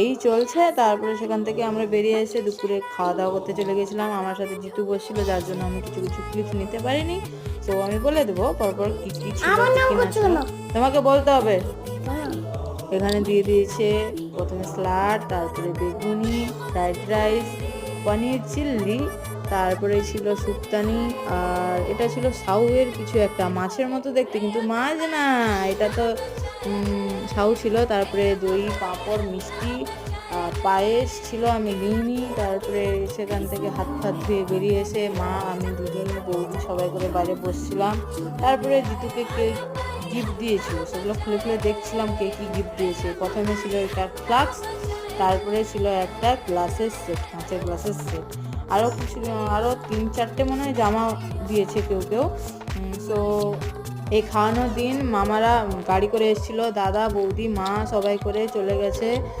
এই চলছে। তারপরে সেখান থেকে আমরা বেরিয়ে এসে দুপুরে খাওয়া দাওয়া করতে চলে গেছিলাম। আমার সাথে জিতু বসছিল, যার জন্য আমি কিছু কিছু ক্লিপস নিতে পারিনি। তো আমি বলে দেবো পরপর কি কি ছিল, কি কি না ছিল। তোমাকে বলতে হবে। এখানে দিয়ে দিয়েছে প্রথমে স্যালাড, তারপরে বেগুনি, ফ্রাইড রাইস, পনির চিল্লি, তারপরে ছিল সুপ্তানি, আর এটা ছিল সাউয়ের কিছু একটা মাছের মতো দেখতে, কিন্তু মাছ না, এটা তো সাউ ছিল। তারপরে দই, পাঁপড়, মিষ্টি, পায়েস ছিল, আমি নিইনি। তারপরে সেখান থেকে হাত ফাত ধুয়ে বেরিয়ে এসে মা, আমি, দিদি, বৌদি সবাই করে বাইরে বসছিলাম। তারপরে জিতুকে কেক গিফট দিয়েছিল, সেগুলো খুলে খুলে দেখছিলাম কে কী গিফট দিয়েছে। প্রথমে ছিল একটা ফ্লাক্স, তারপরে ছিল একটা গ্লাসের সেট, কাঁচের গ্লাসের সেট, আরও কিছু, আরও 3-4টে মনে হয় জামা দিয়েছে কেউ কেউ। সো এই খাওয়ানোর দিন মামারা গাড়ি করে এসেছিলো, দাদা, বৌদি, মা সবাই করে চলে গেছে।